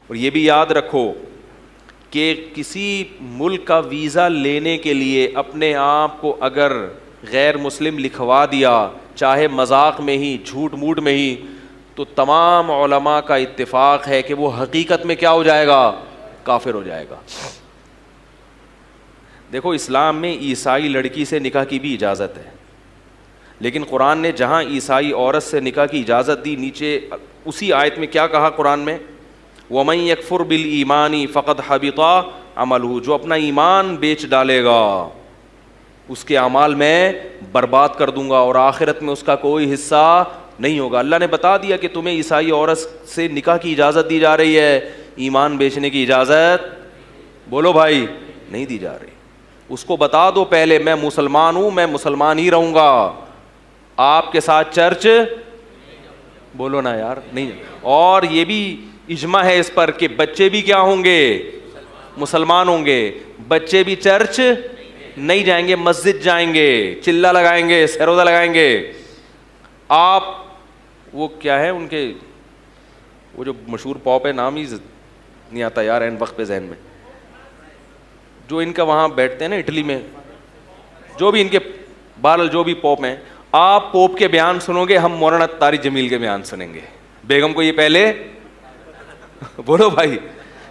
اور یہ بھی یاد رکھو کہ کسی ملک کا ویزا لینے کے لیے اپنے آپ کو اگر غیر مسلم لکھوا دیا, چاہے مذاق میں ہی, جھوٹ موٹ میں ہی, تو تمام علماء کا اتفاق ہے کہ وہ حقیقت میں کیا ہو جائے گا؟ کافر ہو جائے گا. دیکھو اسلام میں عیسائی لڑکی سے نکاح کی بھی اجازت ہے, لیکن قرآن نے جہاں عیسائی عورت سے نکاح کی اجازت دی, نیچے اسی آیت میں کیا کہا قرآن میں؟ وَمَن يَكْفُرْ بِالْإِيمَانِ فَقَدْ حَبِطَ عَمَلُهُ, جو اپنا ایمان بیچ ڈالے گا اس کے اعمال میں برباد کر دوں گا اور آخرت میں اس کا کوئی حصہ نہیں ہوگا. اللہ نے بتا دیا کہ تمہیں عیسائی عورت سے نکاح کی اجازت دی جا رہی ہے, ایمان بیچنے کی اجازت بولو بھائی نہیں دی جا رہی. اس کو بتا دو پہلے میں مسلمان ہوں, میں مسلمان ہی رہوں گا, آپ کے ساتھ چرچ بولو نا یار نہیں. اور یہ بھی اجماع ہے اس پر کہ بچے بھی کیا ہوں گے؟ مسلمان ہوں گے. بچے بھی چرچ نہیں جائیں گے, مسجد جائیں گے, چلہ لگائیں گے, سروزہ لگائیں گے. آپ وہ کیا ہے ان کے وہ جو مشہور پاپ ہے, نام ہی نہیں آتا یار این وقت پہ ذہن میں, جو ان کا وہاں بیٹھتے ہیں نا اٹلی میں, جو بھی ان کے بہرحال جو بھی پوپ ہیں, آپ پوپ کے بیان سنو گے, ہم مولانا طارق جمیل کے بیان سنیں گے. بیگم کو یہ پہلے بولو بھائی,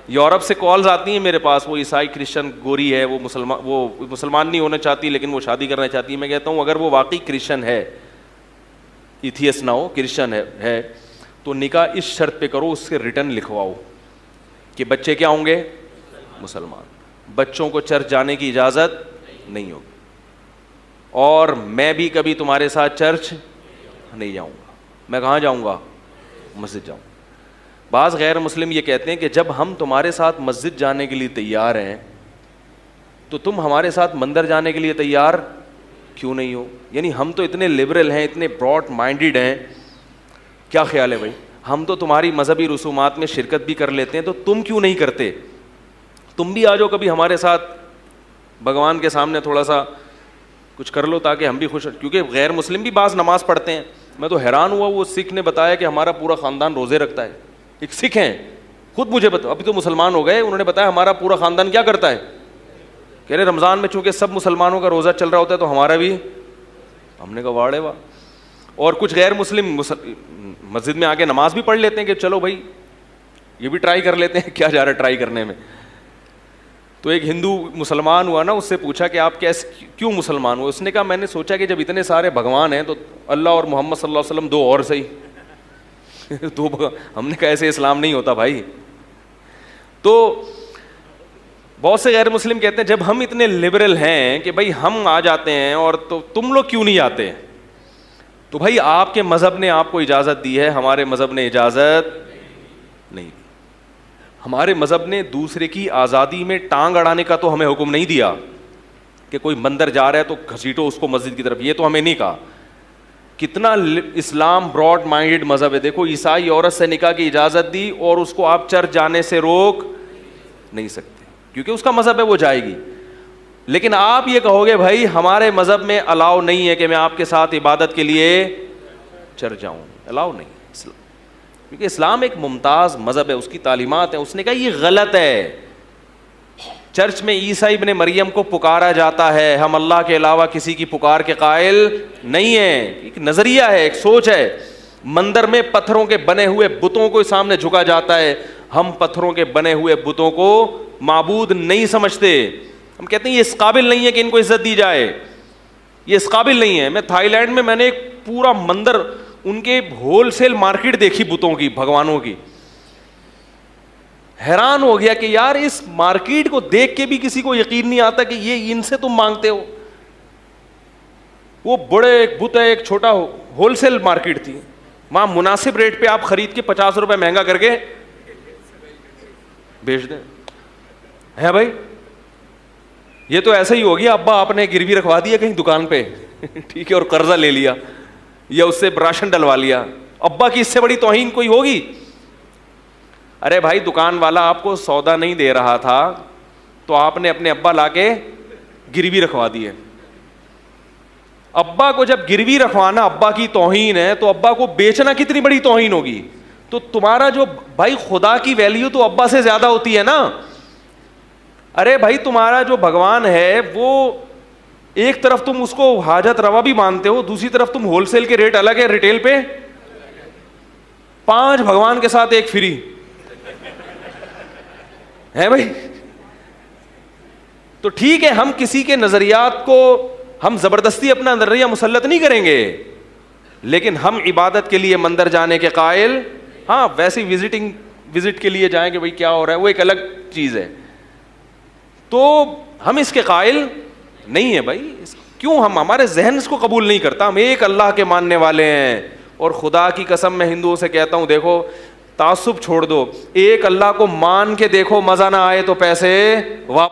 یورپ سے کالز آتی ہیں میرے پاس, وہ عیسائی کرسچن گوری ہے, وہ مسلمان نہیں ہونا چاہتی لیکن وہ شادی کرنا چاہتی ہے. میں کہتا ہوں اگر وہ واقعی کرسچن ہے, ایتھیس نہ ہو, کرسچن ہے تو نکاح اس شرط پہ کرو, اس سے ریٹرن لکھواؤ کہ بچے کیا ہوں گے؟ مسلمان. بچوں کو چرچ جانے کی اجازت نہیں ہوگی, اور میں بھی کبھی تمہارے ساتھ چرچ نہیں جاؤں گا. میں کہاں جاؤں گا؟ مسجد جاؤں. بعض غیر مسلم یہ کہتے ہیں کہ جب ہم تمہارے ساتھ مسجد جانے کے لیے تیار ہیں تو تم ہمارے ساتھ مندر جانے کے لیے تیار کیوں نہیں ہو؟ یعنی ہم تو اتنے لبرل ہیں, اتنے براڈ مائنڈیڈ ہیں, کیا خیال ہے بھائی؟ ہم تو تمہاری مذہبی رسومات میں شرکت بھی کر لیتے ہیں, تو تم کیوں نہیں کرتے؟ تم بھی آ جاؤ کبھی ہمارے ساتھ, بھگوان کے سامنے تھوڑا سا کچھ کر لو تاکہ ہم بھی خوش. کیونکہ غیر مسلم بھی بعض نماز پڑھتے ہیں. میں تو حیران ہوا, وہ سکھ نے بتایا کہ ہمارا پورا خاندان روزے رکھتا ہے. ایک سکھ ہیں, خود مجھے ابھی تو مسلمان ہو گئے, انہوں نے بتایا ہمارا پورا خاندان کیا کرتا ہے. کہہ رہے رمضان میں چونکہ سب مسلمانوں کا روزہ چل رہا ہوتا ہے تو ہمارا بھی. ہم نے کہا واڑے واہ. اور کچھ غیر مسلم مسجد میں آ کے نماز بھی پڑھ لیتے ہیں کہ چلو بھائی یہ بھی ٹرائی کر لیتے ہیں, کیا جا رہا ہے ٹرائی کرنے میں. تو ایک ہندو مسلمان ہوا نا, اس سے پوچھا کہ آپ کیوں مسلمان ہوئے؟ اس نے کہا میں نے سوچا کہ جب اتنے سارے بھگوان ہیں تو اللہ اور محمد صلی اللہ علیہ وسلم دو اور صحیح. ہم نے کہا ایسے اسلام نہیں ہوتا بھائی. تو بہت سے غیر مسلم کہتے ہیں جب ہم اتنے لبرل ہیں کہ بھائی ہم آ جاتے ہیں اور تو تم لوگ کیوں نہیں آتے؟ تو بھائی آپ کے مذہب نے آپ کو اجازت دی ہے, ہمارے مذہب نے اجازت نہیں دی. ہمارے مذہب نے دوسرے کی آزادی میں ٹانگ اڑانے کا تو ہمیں حکم نہیں دیا کہ کوئی مندر جا رہا ہے تو گھسیٹو اس کو مسجد کی طرف, یہ تو ہمیں نہیں کہا. کتنا اسلام براڈ مائنڈیڈ مذہب ہے. دیکھو عیسائی عورت سے نکاح کی اجازت دی اور اس کو آپ چرچ جانے سے روک نہیں سکتے کیونکہ اس کا مذہب ہے, وہ جائے گی. لیکن آپ یہ کہو گے بھائی ہمارے مذہب میں الاؤ نہیں ہے کہ میں آپ کے ساتھ عبادت کے لیے چرچ جاؤں, الاؤ نہیں اسلام, کیونکہ اسلام ایک ممتاز مذہب ہے, اس کی تعلیمات ہیں. اس نے کہا یہ غلط ہے. چرچ میں عیسیٰ ابن مریم کو پکارا جاتا ہے, ہم اللہ کے علاوہ کسی کی پکار کے قائل نہیں ہیں. ایک نظریہ ہے, ایک سوچ ہے. مندر میں پتھروں کے بنے ہوئے بتوں کو سامنے جھکا جاتا ہے, ہم پتھروں کے بنے ہوئے بتوں کو معبود نہیں سمجھتے. ہم کہتے ہیں یہ اس قابل نہیں ہے کہ ان کو عزت دی جائے, یہ اس قابل نہیں ہے. میں تھائی لینڈ میں نے ایک پورا مندر, ان کے ہول سیل مارکیٹ دیکھی بتوں کی, بھگوانوں کی. حیران ہو گیا کہ یار اس مارکیٹ کو دیکھ کے بھی کسی کو یقین نہیں آتا کہ یہ ان سے تم مانگتے ہو. وہ بڑے ایک بت ہے, ایک چھوٹا ہول سیل مارکیٹ تھی, وہاں مناسب ریٹ پہ آپ خرید کے 50 روپے مہنگا کر کے بیچ دیں. ہے بھائی یہ تو ایسا ہی ہو گیا, ابا آپ نے گروی رکھوا دیا کہیں دکان پہ ٹھیک ہے, اور قرضہ لے لیا یا اس سے راشن ڈلوا لیا. ابا کی اس سے بڑی توہین کوئی ہوگی؟ ارے بھائی دکان والا آپ کو سودا نہیں دے رہا تھا تو آپ نے اپنے ابا لا کے گروی رکھوا دی ہے. ابا کو جب گروی رکھوانا ابا کی توہین ہے تو ابا کو بیچنا کتنی بڑی توہین ہوگی. تو تمہارا جو بھائی خدا کی ویلیو تو ابا سے زیادہ ہوتی ہے نا. ارے بھائی تمہارا جو بھگوان ہے وہ ایک طرف تم اس کو حاجت روا بھی مانتے ہو, دوسری طرف تم ہول سیل کے ریٹ الگ ہے, ریٹیل پہ 5 بھگوان کے ساتھ 1 فری ہے بھائی. تو ٹھیک ہے, ہم کسی کے نظریات کو ہم زبردستی اپنا نظریہ مسلط نہیں کریں گے, لیکن ہم عبادت کے لیے مندر جانے کے قائل, ہاں ویسی وزٹ کے لیے جائیں کہ بھائی کیا ہو رہا ہے, وہ ایک الگ چیز ہے. تو ہم اس کے قائل نہیں ہیں بھائی. کیوں؟ ہمارے ذہن اس کو قبول نہیں کرتا. ہم ایک اللہ کے ماننے والے ہیں, اور خدا کی قسم میں ہندوؤں سے کہتا ہوں, دیکھو تعصب چھوڑ دو, ایک اللہ کو مان کے دیکھو, مزہ نہ آئے تو پیسے واپس